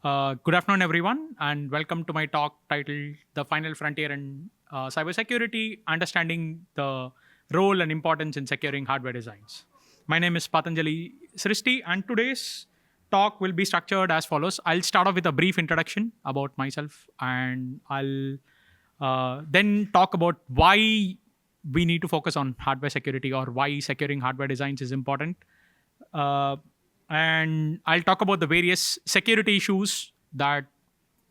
Good afternoon, everyone, and welcome to my talk titled The Final Frontier in Cybersecurity Understanding the Role and Importance in Securing Hardware Designs. My name is Patanjali Srishti, and today's talk will be structured as follows. I'll start off with a brief introduction about myself, and I'll then talk about why we need to focus on hardware security or why securing hardware designs is important. Uh, and I'll talk about the various security issues that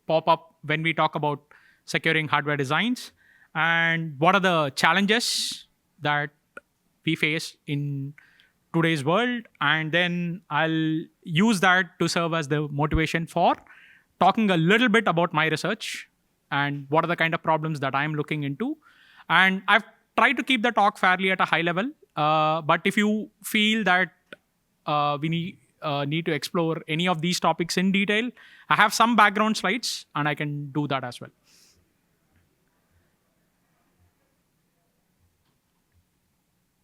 pop up when we talk about securing hardware designs and what are the challenges that we face in today's world. And then I'll use that to serve as the motivation for talking a little bit about my research and what are the kind of problems that I'm looking into. And I've tried to keep the talk fairly at a high level. But if you feel that we need to explore any of these topics in detail, I have some background slides and I can do that as well.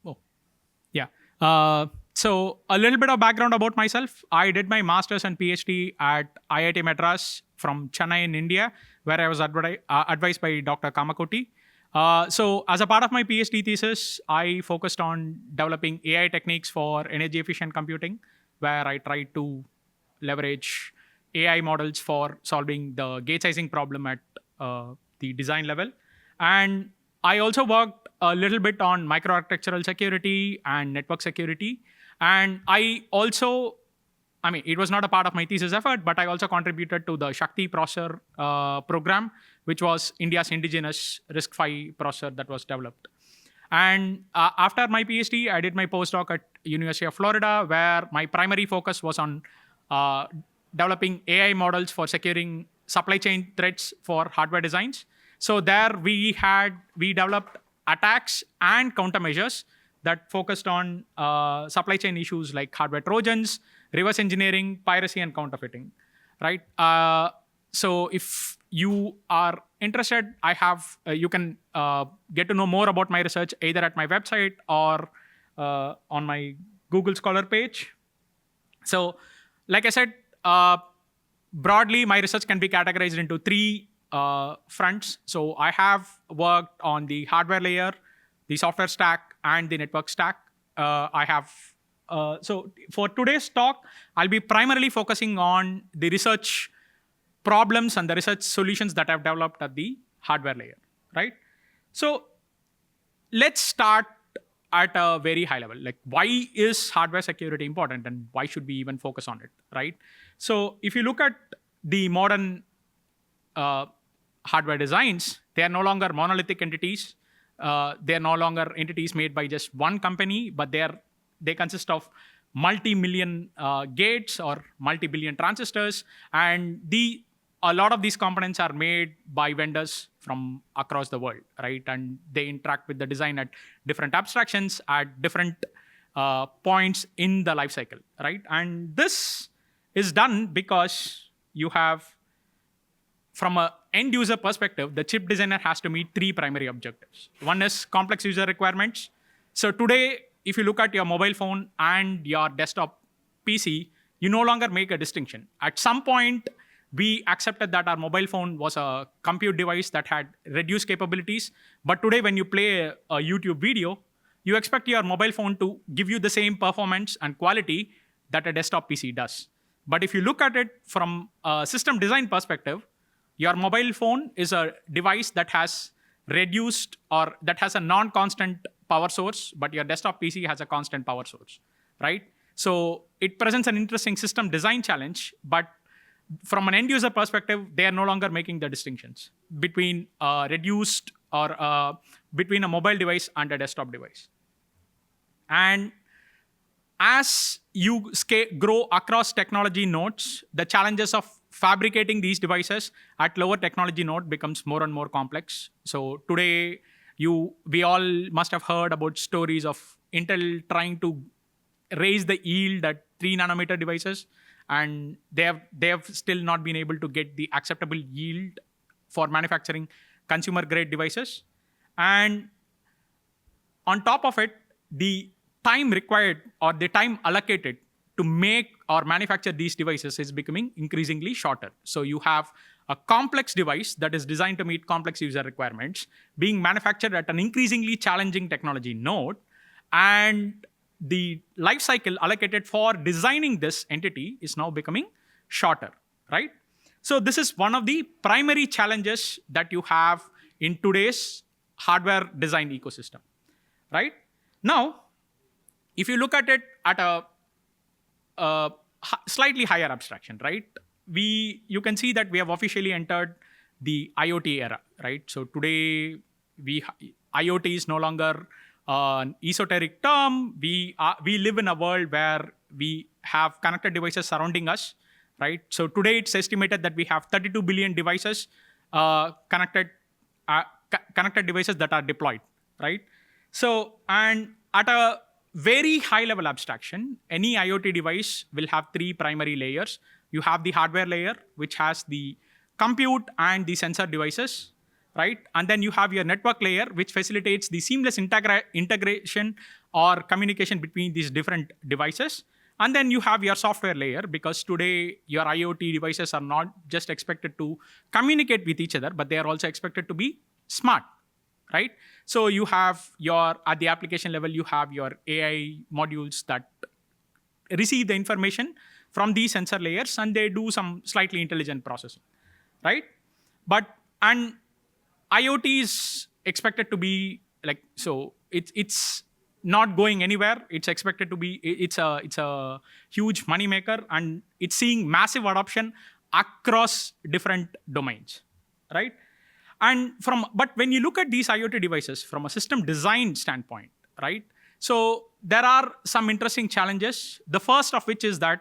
Oh, yeah. So a little bit of background about myself. I did my master's and PhD at IIT Madras from Chennai in India, where I was advised by Dr. Kamakoti. So as a part of my PhD thesis, I focused on developing AI techniques for energy efficient computing, where I tried to leverage AI models for solving the gate sizing problem at the design level. And I also worked a little bit on microarchitectural security and network security. And I mean, it was not a part of my thesis effort, but I also contributed to the Shakti processor program, which was India's indigenous RISC-V processor that was developed. And after my PhD, I did my postdoc at University of Florida, where my primary focus was on developing AI models for securing supply chain threats for hardware designs. So there we developed attacks and countermeasures that focused on supply chain issues like hardware trojans, reverse engineering, piracy, and counterfeiting. Right. So if you are interested, you can get to know more about my research either at my website or on my Google Scholar page. So, like I said, broadly, my research can be categorized into three fronts. So I have worked on the hardware layer, the software stack, and the network stack. So for today's talk, I'll be primarily focusing on the research problems and the research solutions that I've developed at the hardware layer, right? So let's start at a very high level. Like, why is hardware security important and why should we even focus on it, right? So if you look at the modern hardware designs, they are no longer monolithic entities. They are no longer entities made by just one company, but they consist of multi-million gates or multi-billion transistors, and a lot of these components are made by vendors from across the world, right? And they interact with the design at different abstractions at different points in the life cycle, right? And this is done because you have, from an end user perspective, the chip designer has to meet three primary objectives. One is complex user requirements. So today, if you look at your mobile phone and your desktop PC, you no longer make a distinction. At some point, we accepted that our mobile phone was a compute device that had reduced capabilities. But today, when you play a YouTube video, you expect your mobile phone to give you the same performance and quality that a desktop PC does. But if you look at it from a system design perspective, your mobile phone is a device that has reduced or that has a non-constant power source, but your desktop PC has a constant power source, right? So it presents an interesting system design challenge, but from an end user perspective, they are no longer making the distinctions between reduced or between a mobile device and a desktop device. And as you grow across technology nodes, the challenges of fabricating these devices at lower technology node becomes more and more complex. So today, we all must have heard about stories of Intel trying to raise the yield at 3 nanometer devices, and they have still not been able to get the acceptable yield for manufacturing consumer grade devices. And on top of it, the time required or the time allocated to make or manufacture these devices is becoming increasingly shorter. So you have a complex device that is designed to meet complex user requirements being manufactured at an increasingly challenging technology node, and the life cycle allocated for designing this entity is now becoming shorter, right? So this is one of the primary challenges that you have in today's hardware design ecosystem, right? Now, if you look at it at a slightly higher abstraction, right? You can see that we have officially entered the IoT era, right? So today, IoT is no longer an esoteric term. We live in a world where we have connected devices surrounding us, right? So today, it's estimated that we have 32 billion devices connected devices that are deployed, right? So, and at a very high level abstraction, any IoT device will have three primary layers. You have the hardware layer, which has the compute and the sensor devices, right? And then you have your network layer, which facilitates the seamless integration or communication between these different devices. And then you have your software layer, because today your IoT devices are not just expected to communicate with each other, but they are also expected to be smart, right? So you have at the application level, you have your AI modules that receive the information from these sensor layers, and they do some slightly intelligent processing, right? And IoT is expected to be like, so it's not going anywhere. It's expected to be, it's a huge moneymaker, and it's seeing massive adoption across different domains, right? But when you look at these IoT devices from a system design standpoint, right? So there are some interesting challenges. The first of which is that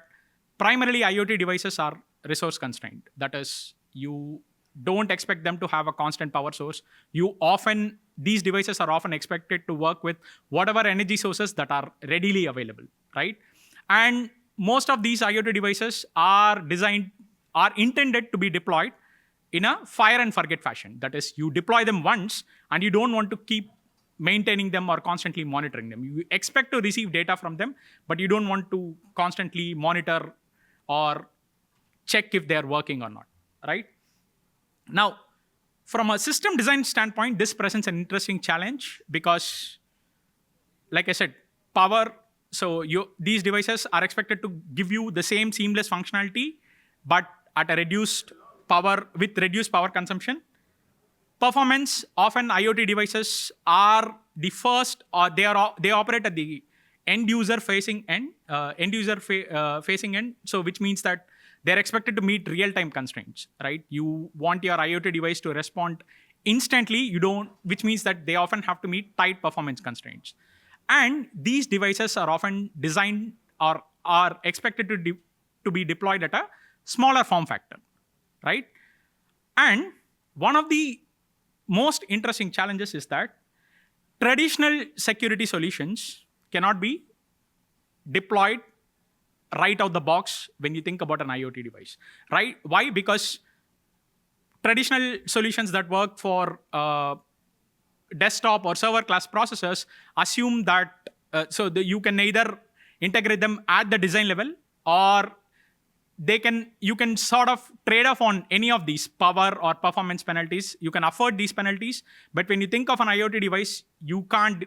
primarily IoT devices are resource constrained. That is, you don't expect them to have a constant power source. These devices are often expected to work with whatever energy sources that are readily available, right? And most of these IoT devices are intended to be deployed in a fire and forget fashion. That is, you deploy them once and you don't want to keep maintaining them or constantly monitoring them. You expect to receive data from them, but you don't want to constantly monitor or check if they're working or not, right? Now, from a system design standpoint, this presents an interesting challenge because, like I said, power. So these devices are expected to give you the same seamless functionality, but at a reduced power consumption. Performance, often IoT devices are the first, or they operate at the end user facing end. So which means that they're expected to meet real-time constraints, right? You want your IoT device to respond instantly. Which means that they often have to meet tight performance constraints. And these devices are often designed or are expected to be deployed at a smaller form factor, right? And one of the most interesting challenges is that traditional security solutions cannot be deployed right out the box when you think about an IoT device, right? Why? Because traditional solutions that work for desktop or server class processors assume that you can either integrate them at the design level, or you can sort of trade off on any of these power or performance penalties. You can afford these penalties, but when you think of an IoT device, you can't,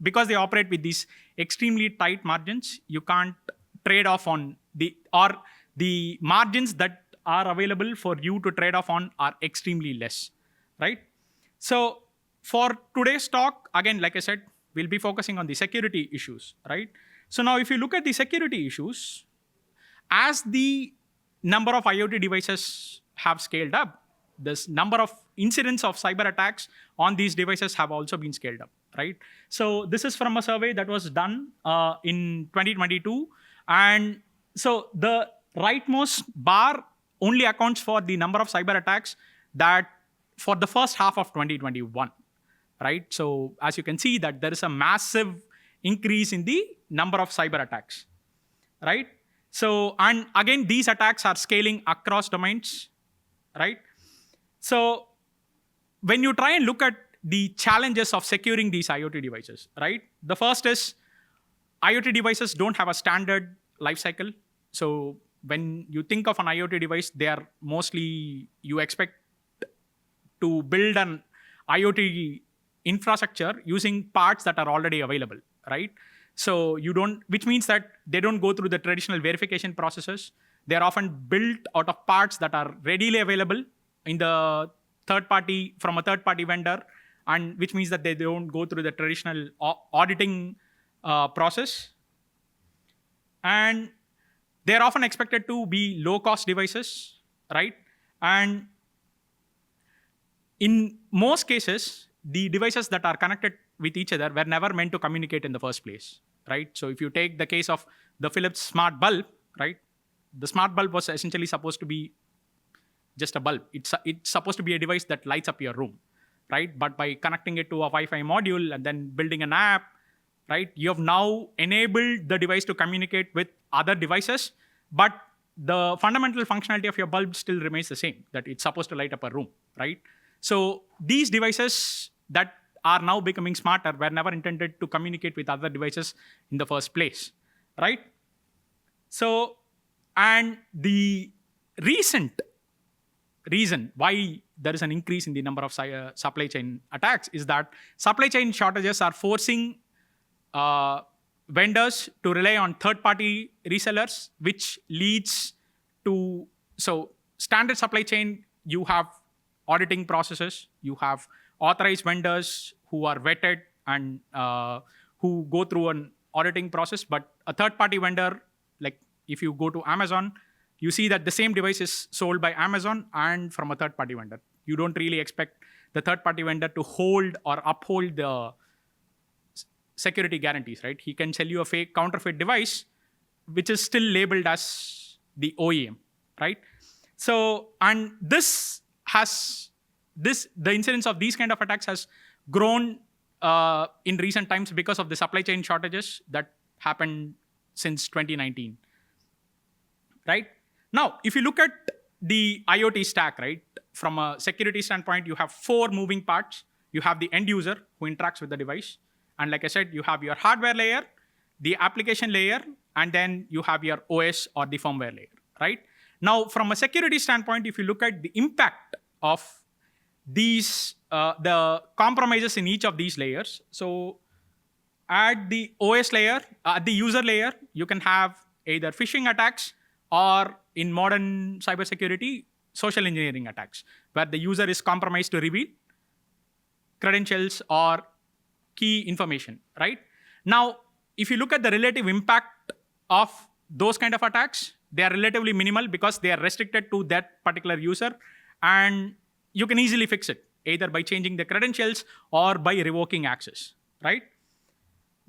because they operate with these extremely tight margins, you can't trade off on the margins that are available for you to trade off on are extremely less, right? So for today's talk, again, like I said, we'll be focusing on the security issues, right? So now if you look at the security issues, as the number of IoT devices have scaled up, this number of incidents of cyber attacks on these devices have also been scaled up, right? So this is from a survey that was done in 2022. And so the rightmost bar only accounts for the number of cyber attacks that for the first half of 2021, right? So as you can see that there is a massive increase in the number of cyber attacks, right? So, and again, these attacks are scaling across domains, right? So when you try and look at the challenges of securing these IoT devices, right? The first is IoT devices don't have a standard life cycle. So when you think of an IoT device, they are mostly, you expect to build an IoT infrastructure using parts that are already available, right? So you don't, which means that they don't go through the traditional verification processes. They're often built out of parts that are readily available in the from a third party vendor, and which means that they don't go through the traditional auditing process. And they're often expected to be low cost devices, right? And in most cases, the devices that are connected with each other were never meant to communicate in the first place, right? So if you take the case of the Philips smart bulb, right? The smart bulb was essentially supposed to be just a bulb. It's supposed to be a device that lights up your room, right? But by connecting it to a Wi-Fi module and then building an app, right? You have now enabled the device to communicate with other devices, but the fundamental functionality of your bulb still remains the same, that it's supposed to light up a room, right? So these devices that are now becoming smarter were never intended to communicate with other devices in the first place, right? So, and the recent reason why there is an increase in the number of supply chain attacks is that supply chain shortages are forcing vendors to rely on third-party resellers, which leads to, so standard supply chain, you have auditing processes, you have authorized vendors who are vetted and who go through an auditing process. But a third-party vendor, like if you go to Amazon, you see that the same device is sold by Amazon and from a third-party vendor. You don't really expect the third-party vendor to hold or uphold the security guarantees, right? He can sell you a fake counterfeit device, which is still labeled as the OEM, right? So, and the incidence of these kind of attacks has grown in recent times because of the supply chain shortages that happened since 2019, right? Now, if you look at the IoT stack, right, from a security standpoint, you have 4 moving parts. You have the end user who interacts with the device. And like I said, you have your hardware layer, the application layer, and then you have your OS or the firmware layer, right? Now, from a security standpoint, if you look at the impact of these, the compromises in each of these layers. So at the OS layer, at the user layer, you can have either phishing attacks or in modern cybersecurity, social engineering attacks, where the user is compromised to reveal credentials or key information, right? Now, if you look at the relative impact of those kind of attacks, they are relatively minimal because they are restricted to that particular user, and you can easily fix it, either by changing the credentials or by revoking access, right?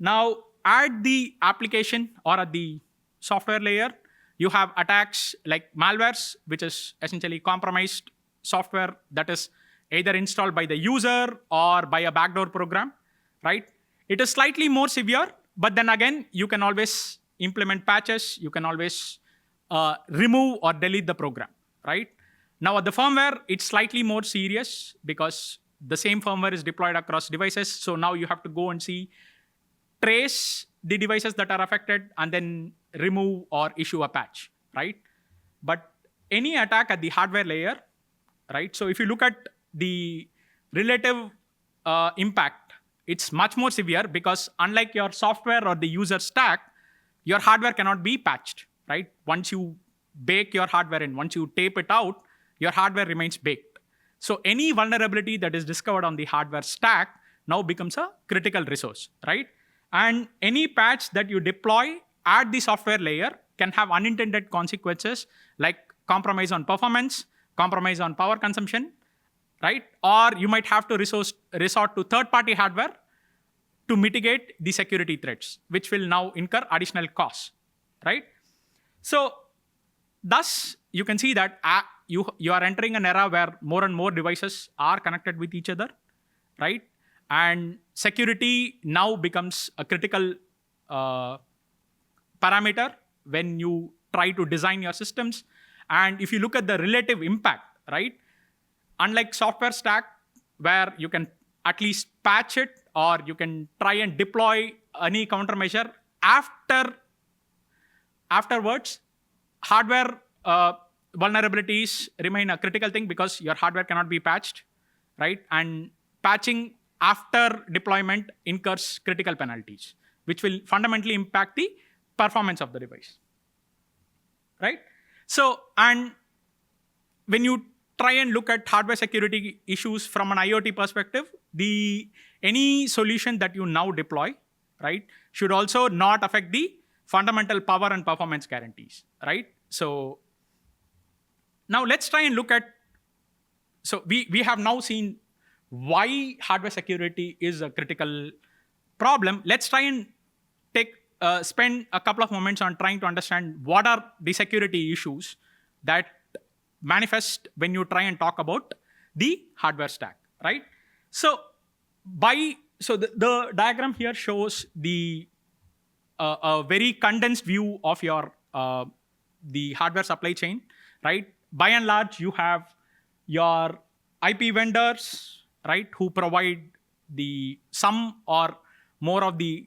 Now, at the application or at the software layer, you have attacks like malwares, which is essentially compromised software that is either installed by the user or by a backdoor program, right? It is slightly more severe, but then again, you can always implement patches. You can always remove or delete the program, right? Now, at the firmware, it's slightly more serious because the same firmware is deployed across devices. So now you have to go and trace the devices that are affected and then remove or issue a patch, right? But any attack at the hardware layer, right? So if you look at the relative impact, it's much more severe because unlike your software or the user stack, your hardware cannot be patched, right? Once you bake your hardware in, once you tape it out, your hardware remains baked. So any vulnerability that is discovered on the hardware stack now becomes a critical resource, right? And any patch that you deploy at the software layer can have unintended consequences like compromise on performance, compromise on power consumption, right? Or you might have to resort to third-party hardware to mitigate the security threats, which will now incur additional costs, right? So thus, you can see that you are entering an era where more and more devices are connected with each other, right? And security now becomes a critical parameter when you try to design your systems. And if you look at the relative impact, right? Unlike software stack, where you can at least patch it or you can try and deploy any countermeasure after afterwards, hardware vulnerabilities remain a critical thing because your hardware cannot be patched, right? And patching after deployment incurs critical penalties, which will fundamentally impact the performance of the device, right? So, and when you try and look at hardware security issues from an IoT perspective, any solution that you now deploy, right, should also not affect the fundamental power and performance guarantees, right? So now let's try and look at, so we have now seen why hardware security is a critical problem. Let's try and spend a couple of moments on trying to understand what are the security issues that manifest when you try and talk about the hardware stack, right? So the diagram here shows a very condensed view of the hardware supply chain, right? By and large, you have your IP vendors, right, who provide some or more of the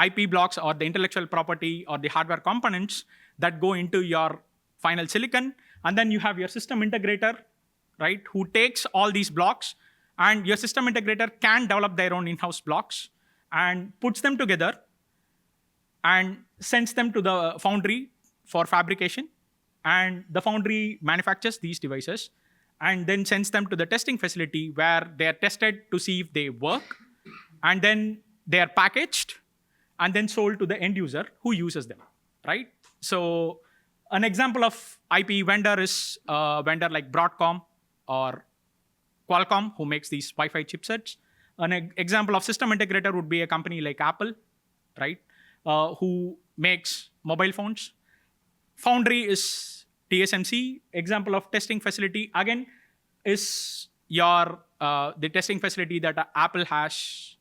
IP blocks or the intellectual property or the hardware components that go into your final silicon. And then you have your system integrator, right, who takes all these blocks, and your system integrator can develop their own in-house blocks and puts them together and sends them to the foundry for fabrication. And the foundry manufactures these devices and then sends them to the testing facility where they are tested to see if they work. And then they are packaged and then sold to the end user who uses them, right? So an example of IP vendor is a vendor like Broadcom or Qualcomm, who makes these Wi-Fi chipsets. An example of system integrator would be a company like Apple, right, who makes mobile phones. Foundry is TSMC. Example of testing facility, again, is the testing facility that Apple has.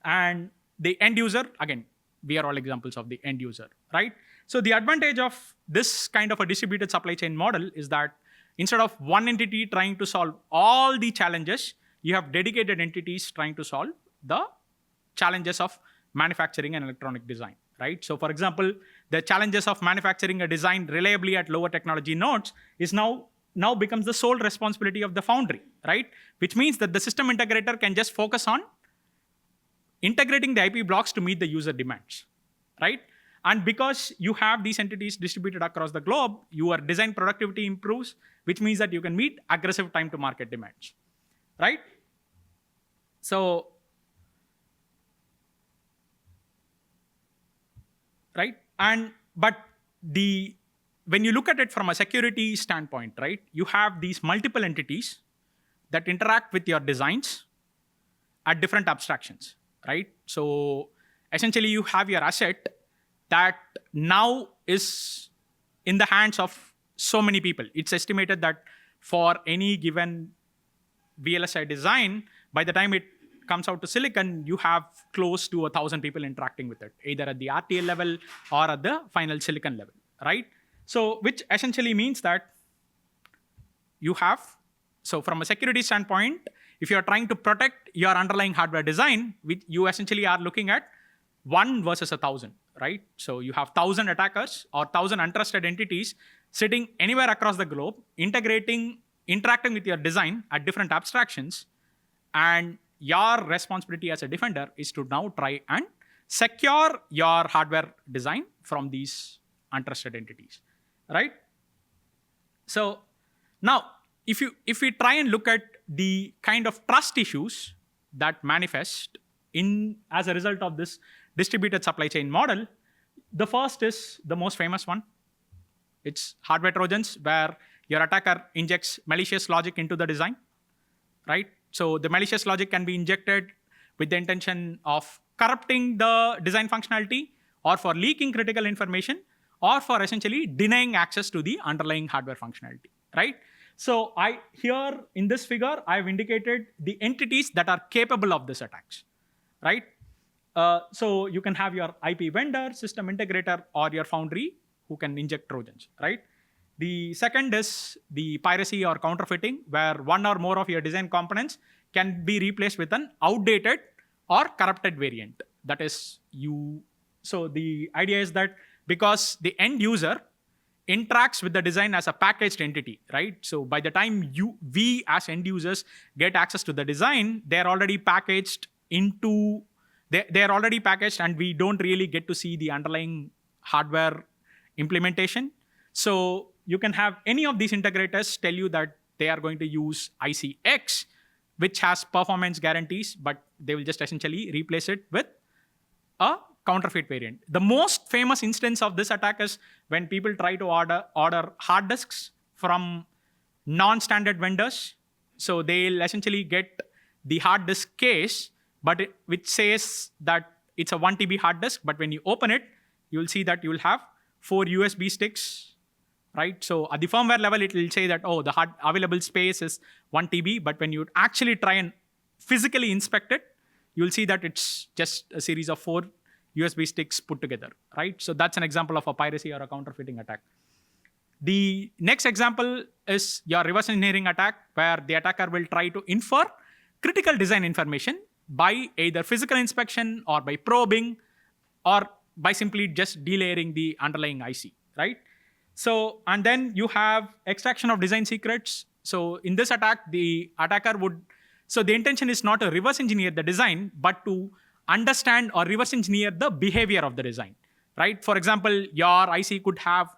And the end user, again, we are all examples of the end user, right? So the advantage of this kind of a distributed supply chain model is that instead of one entity trying to solve all the challenges, you have dedicated entities trying to solve the challenges of manufacturing and electronic design, right? So for example, the challenges of manufacturing a design reliably at lower technology nodes is now becomes the sole responsibility of the foundry, right? Which means that the system integrator can just focus on integrating the IP blocks to meet the user demands, right? And because you have these entities distributed across the globe, your design productivity improves, which means that you can meet aggressive time to market demands, right? So, right? But when you look at it from a security standpoint, right, you have these multiple entities that interact with your designs at different abstractions, right? So essentially you have your asset that now is in the hands of so many people. It's estimated that for any given VLSI design, by the time it comes out to silicon, you have close to 1,000 people interacting with it, either at the RTL level or at the final silicon level, right? So which essentially means that so from a security standpoint, if you're trying to protect your underlying hardware design, you essentially are looking at 1 versus 1,000, right? So you have 1,000 attackers or 1,000 untrusted entities sitting anywhere across the globe, interacting with your design at different abstractions. And your responsibility as a defender is to now try and secure your hardware design from these untrusted entities, right? So now, if we try and look at the kind of trust issues that manifest as a result of this distributed supply chain model, the first is the most famous one. It's hardware trojans, where your attacker injects malicious logic into the design, right? So the malicious logic can be injected with the intention of corrupting the design functionality, or for leaking critical information, or for essentially denying access to the underlying hardware functionality, right? So here in this figure, I've indicated the entities that are capable of this attacks, right? So you can have your IP vendor, system integrator, or your foundry who can inject trojans, right? The second is the piracy or counterfeiting, where one or more of your design components can be replaced with an outdated or corrupted variant. That is, so the idea is that because the end user interacts with the design as a packaged entity, right? So by the time we as end users get access to the design, they're already packaged into, they're already packaged, and we don't really get to see the underlying hardware implementation. So you can have any of these integrators tell you that they are going to use ICX, which has performance guarantees, but they will just essentially replace it with a counterfeit variant. The most famous instance of this attack is when people try to order hard disks from non-standard vendors. So they'll essentially get the hard disk case, but which says that it's a 1 TB hard disk, but when you open it, you'll see that you'll have 4 USB sticks, right? So at the firmware level, it will say that, oh, the hard available space is 1 TB, but when you actually try and physically inspect it, you'll see that it's just a series of 4 USB sticks put together, right? So that's an example of a piracy or a counterfeiting attack. The next example is your reverse engineering attack, where the attacker will try to infer critical design information by either physical inspection or by probing or by simply just delayering the underlying IC, right? So, and then you have extraction of design secrets. So in this attack, the attacker would, so the intention is not to reverse engineer the design, but to understand or reverse engineer the behavior of the design, right? For example, your IC could have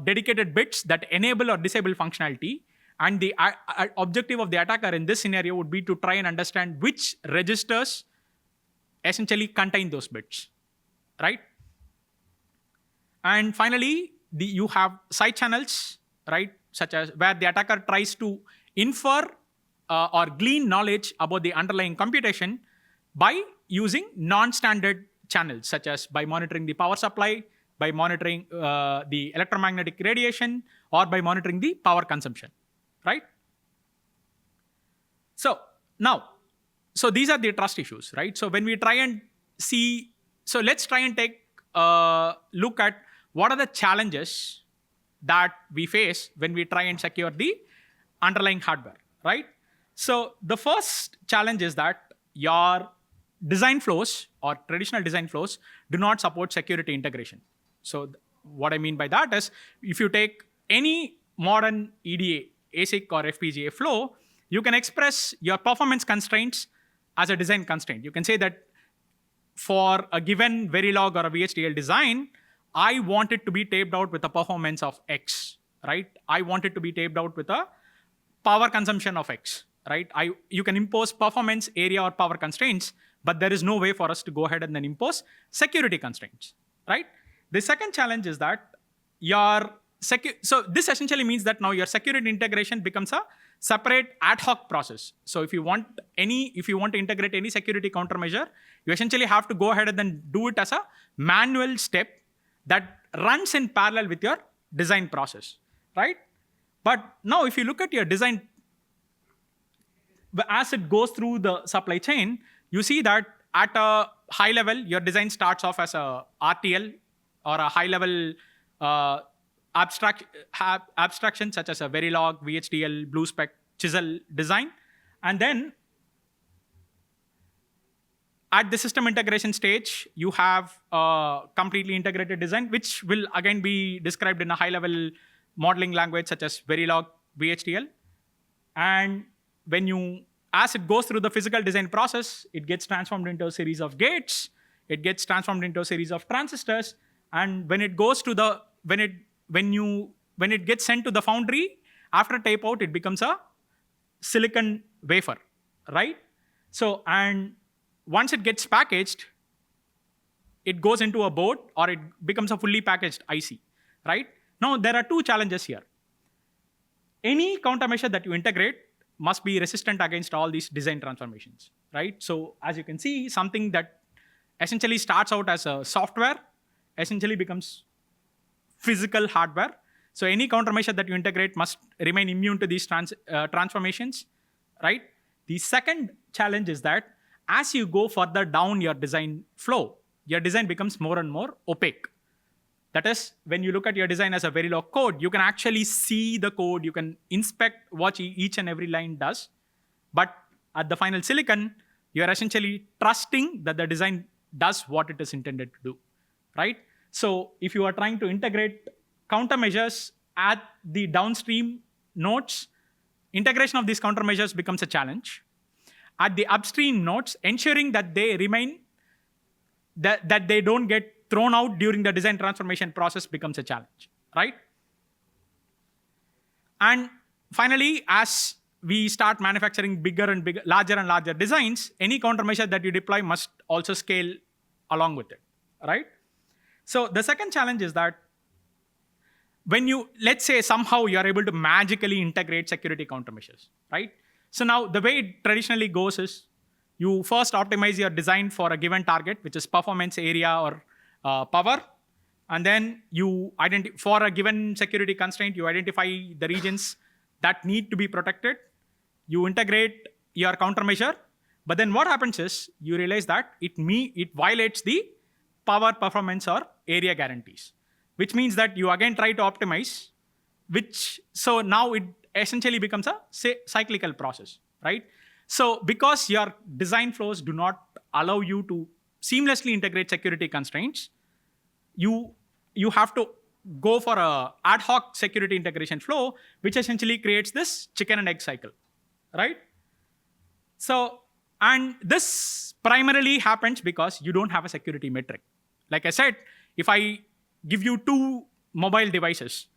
dedicated bits that enable or disable functionality. And the objective of the attacker in this scenario would be to try and understand which registers essentially contain those bits, right? And finally, you have side channels, right? Such as where the attacker tries to infer or glean knowledge about the underlying computation by using non-standard channels, such as by monitoring the power supply, by monitoring the electromagnetic radiation, or by monitoring the power consumption, right? So now, so these are the trust issues, right? So when we try and see, so let's try and take a look at what are the challenges that we face when we try and secure the underlying hardware, right? So the first challenge is that your design flows or traditional design flows do not support security integration. So what I mean by that is, if you take any modern EDA, ASIC or FPGA flow, you can express your performance constraints as a design constraint. You can say that for a given Verilog or a VHDL design, I want it to be taped out with a performance of X, right? I want it to be taped out with a power consumption of X, right? You can impose performance, area, or power constraints, but there is no way for us to go ahead and then impose security constraints, right? The second challenge is that so this essentially means that now your security integration becomes a separate ad hoc process. So if you want to integrate any security countermeasure, you essentially have to go ahead and then do it as a manual step that runs in parallel with your design process, right? But now if you look at your design, as it goes through the supply chain, you see that at a high level, your design starts off as a RTL or a high level abstraction such as a Verilog, VHDL, BlueSpec, Chisel design. And then at the system integration stage, you have a completely integrated design, which will again be described in a high level modeling language such as Verilog, VHDL. And as it goes through the physical design process, it gets transformed into a series of gates, it gets transformed into a series of transistors, and when it goes to the, when it gets sent to the foundry, after tape out, it becomes a silicon wafer, right? So, and once it gets packaged, it goes into a board or it becomes a fully packaged IC, right? Now, there are two challenges here. Any countermeasure that you integrate must be resistant against all these design transformations, right? So as you can see, something that essentially starts out as a software essentially becomes physical hardware. So any countermeasure that you integrate must remain immune to these transformations, right? The second challenge is that as you go further down your design flow, your design becomes more and more opaque. That is, when you look at your design as a Verilog code, you can actually see the code, you can inspect what each and every line does. But at the final silicon, you're essentially trusting that the design does what it is intended to do, right? So if you are trying to integrate countermeasures at the downstream nodes, integration of these countermeasures becomes a challenge. At the upstream nodes, ensuring that they remain, that they don't get thrown out during the design transformation process becomes a challenge, right? And finally, as we start manufacturing bigger and bigger, larger and larger designs, any countermeasure that you deploy must also scale along with it, right? So the second challenge is that when you, let's say somehow you are able to magically integrate security countermeasures, right? So now the way it traditionally goes is you first optimize your design for a given target, which is performance, area, or power. And then you identify, for a given security constraint, you identify the regions that need to be protected. You integrate your countermeasure. But then what happens is you realize that it violates the power, performance, or area guarantees, which means that you again try to optimize, so now it essentially becomes a cyclical process, right? So because your design flows do not allow you to seamlessly integrate security constraints, you have to go for a ad hoc security integration flow, which essentially creates this chicken and egg cycle, right? So, and this primarily happens because you don't have a security metric. Like I said, if I give you two mobile devices,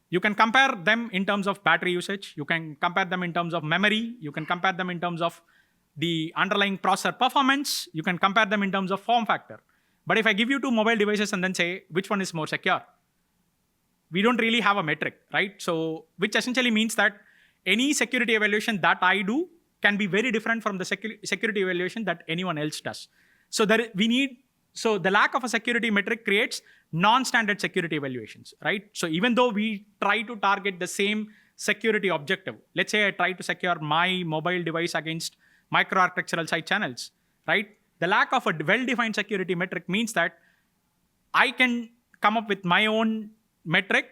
you can compare them in terms of battery usage, you can compare them in terms of memory, you can compare them in terms of the underlying processor performance, you can compare them in terms of form factor. But if I give you two mobile devices and then say which one is more secure, we don't really have a metric, right? So, which essentially means that any security evaluation that I do can be very different from the security evaluation that anyone else does. So the lack of a security metric creates non-standard security evaluations, right? So even though we try to target the same security objective, let's say I try to secure my mobile device against microarchitectural side channels, right? The lack of a well-defined security metric means that I can come up with my own metric,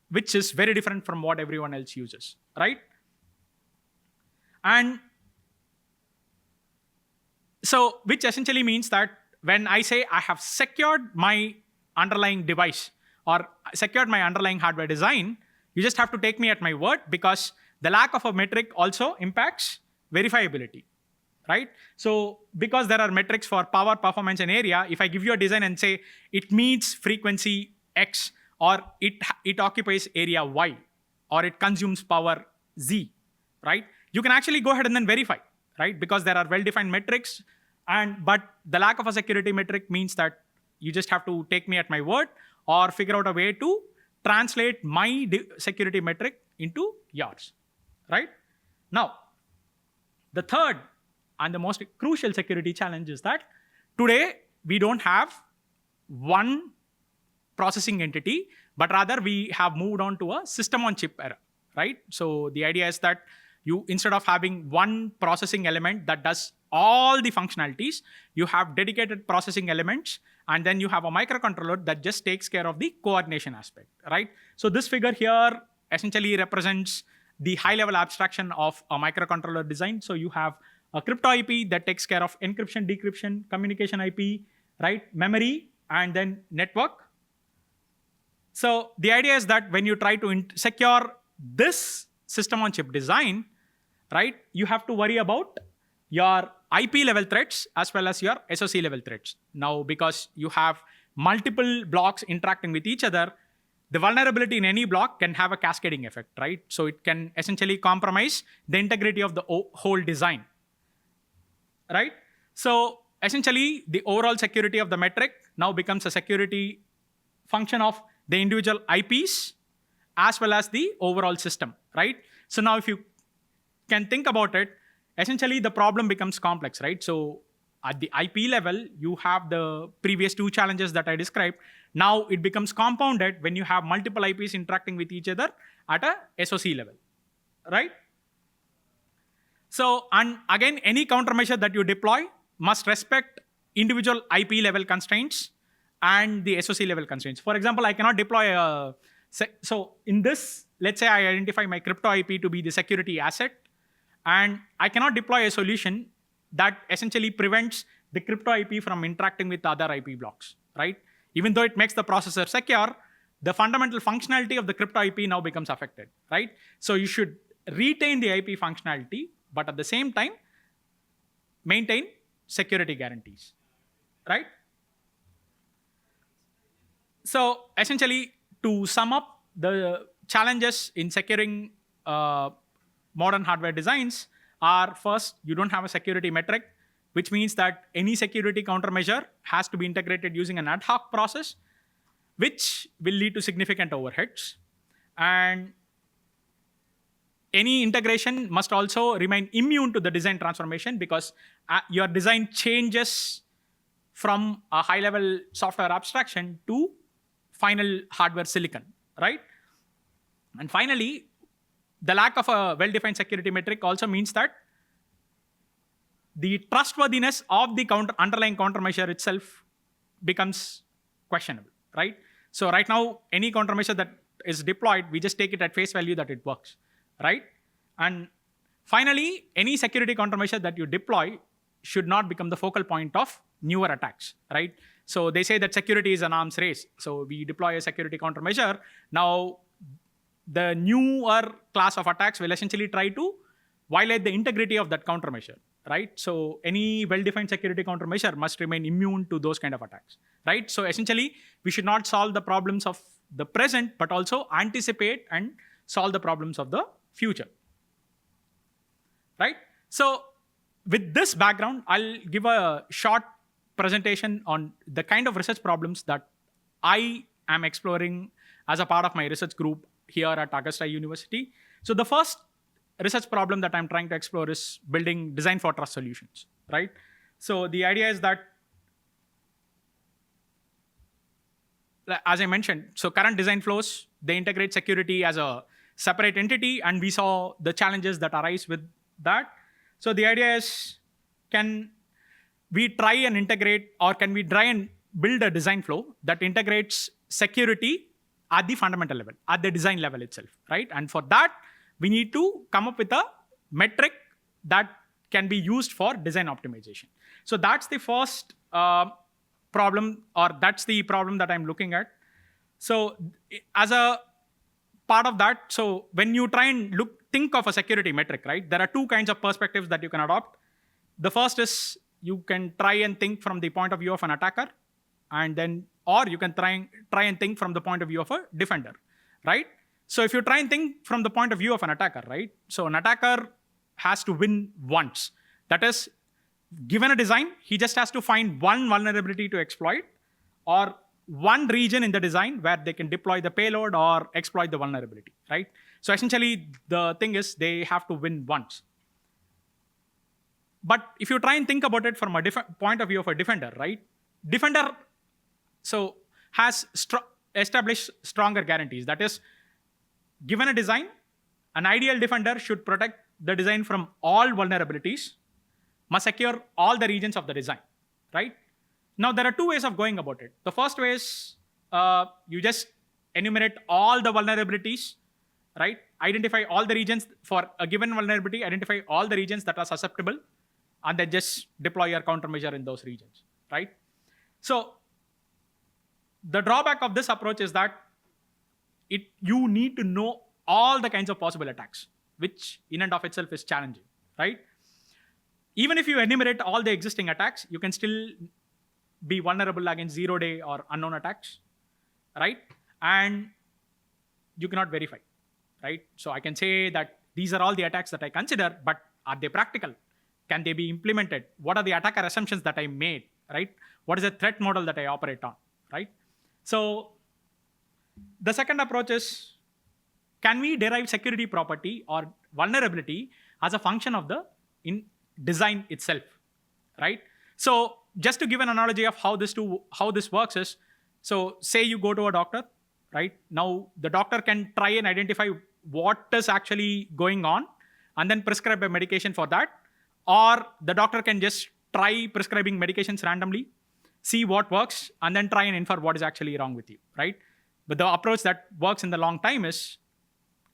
which is very different from what everyone else uses, right? And so, which essentially means that when I say I have secured my underlying device or secured my underlying hardware design, you just have to take me at my word, because the lack of a metric also impacts verifiability, right? So because there are metrics for power, performance, and area, if I give you a design and say it meets frequency X, or it occupies area Y, or it consumes power Z, right? You can actually go ahead and then verify, right? Because there are well-defined metrics, but the lack of a security metric means that you just have to take me at my word or figure out a way to translate my security metric into yours, right? Now, the third and the most crucial security challenge is that today we don't have one processing entity, but rather we have moved on to a system on chip era, right? So the idea is that you, instead of having one processing element that does all the functionalities, you have dedicated processing elements, and then you have a microcontroller that just takes care of the coordination aspect, right? So this figure here essentially represents the high-level abstraction of a microcontroller design. So you have a crypto IP that takes care of encryption, decryption, communication IP, right? Memory, and then network. So the idea is that when you try to secure this system on chip design, right, you have to worry about your IP level threats as well as your SoC level threats. Now, because you have multiple blocks interacting with each other, the vulnerability in any block can have a cascading effect, right? So it can essentially compromise the integrity of the whole design, right? So essentially, the overall security of the metric now becomes a security function of the individual IPs as well as the overall system, right? So now if you can think about it, essentially the problem becomes complex, right? So at the IP level, you have the previous two challenges that I described. Now it becomes compounded when you have multiple IPs interacting with each other at a SoC level, right? So, and again, any countermeasure that you deploy must respect individual IP level constraints and the SoC level constraints. For example, I cannot deploy so in this, let's say I identify my crypto IP to be the security asset, and I cannot deploy a solution that essentially prevents the crypto IP from interacting with other IP blocks, right? Even though it makes the processor secure, the fundamental functionality of the crypto IP now becomes affected, right? So you should retain the IP functionality, but at the same time, maintain security guarantees, right? So essentially, to sum up, the challenges in securing modern hardware designs are: first, you don't have a security metric, which means that any security countermeasure has to be integrated using an ad hoc process, which will lead to significant overheads. And any integration must also remain immune to the design transformation, because your design changes from a high-level software abstraction to final hardware silicon, right? And finally, the lack of a well-defined security metric also means that the trustworthiness of the underlying countermeasure itself becomes questionable, right? So right now, any countermeasure that is deployed, we just take it at face value that it works, right? And finally, any security countermeasure that you deploy should not become the focal point of newer attacks, right? So they say that security is an arms race. So we deploy a security countermeasure. Now, the newer class of attacks will essentially try to violate the integrity of that countermeasure, right? So any well-defined security countermeasure must remain immune to those kind of attacks, right? So essentially, we should not solve the problems of the present, but also anticipate and solve the problems of the future, right? So with this background, I'll give a short presentation on the kind of research problems that I am exploring as a part of my research group here at Augusta University. So the first research problem that I'm trying to explore is building design for trust solutions, right? So the idea is that, as I mentioned, so current design flows, they integrate security as a separate entity, and we saw the challenges that arise with that. So the idea is, can we try and integrate, or can we try and build a design flow that integrates security at the fundamental level, at the design level itself, right? And for that, we need to come up with a metric that can be used for design optimization. So that's the first problem, or that's the problem that I'm looking at. So as a part of that, so when you try and think of a security metric, right, there are two kinds of perspectives that you can adopt. The first is, you can try and think from the point of view of an attacker, and then, or you can try and think from the point of view of a defender, right? So if you try and think from the point of view of an attacker, right? So an attacker has to win once. That is, given a design, he just has to find one vulnerability to exploit, or one region in the design where they can deploy the payload or exploit the vulnerability, right? So essentially, the thing is, they have to win once. But if you try and think about it from a point of view of a defender, right? Defender has established stronger guarantees. That is, given a design, an ideal defender should protect the design from all vulnerabilities, must secure all the regions of the design, right? Now, there are two ways of going about it. The first way is, you just enumerate all the vulnerabilities, right? Identify all the regions for a given vulnerability, identify all the regions that are susceptible, and then just deploy your countermeasure in those regions, right? So the drawback of this approach is that you need to know all the kinds of possible attacks, which in and of itself is challenging, right? Even if you enumerate all the existing attacks, you can still be vulnerable against zero-day or unknown attacks, right? And you cannot verify, right? So I can say that these are all the attacks that I consider, but are they practical? Can they be implemented? What are the attacker assumptions that I made, right? What is the threat model that I operate on, right? So the second approach is, can we derive security property or vulnerability as a function of the design itself, right? So just to give an analogy of how this works is, so say you go to a doctor, right? Now the doctor can try and identify what is actually going on and then prescribe a medication for that. Or the doctor can just try prescribing medications randomly, see what works, and then try and infer what is actually wrong with you, right? But the approach that works in the long time is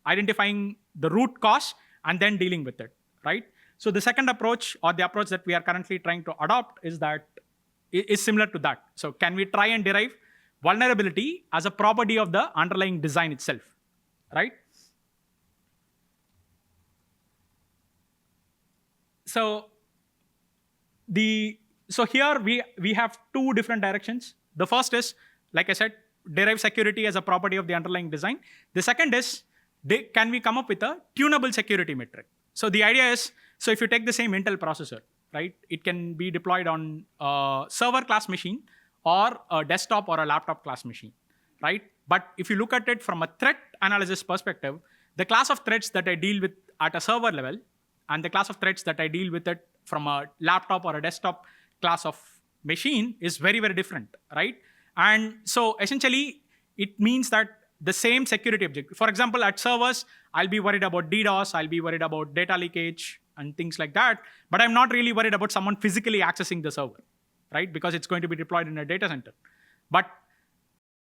identifying the root cause and then dealing with it, right? So the second approach, or the approach that we are currently trying to adopt, is similar to that. So can we try and derive vulnerability as a property of the underlying design itself, right? So here we have two different directions. The first is, like I said, derive security as a property of the underlying design. The second is, can we come up with a tunable security metric? So the idea is, so if you take the same Intel processor, right, it can be deployed on a server class machine or a desktop or a laptop class machine, right? But if you look at it from a threat analysis perspective, the class of threats that I deal with at a server level and the class of threats that I deal with it from a laptop or a desktop class of machine is very, very different, right? And so essentially, it means that the same security objective. For example, at servers, I'll be worried about DDoS, I'll be worried about data leakage and things like that, but I'm not really worried about someone physically accessing the server, right? Because it's going to be deployed in a data center. But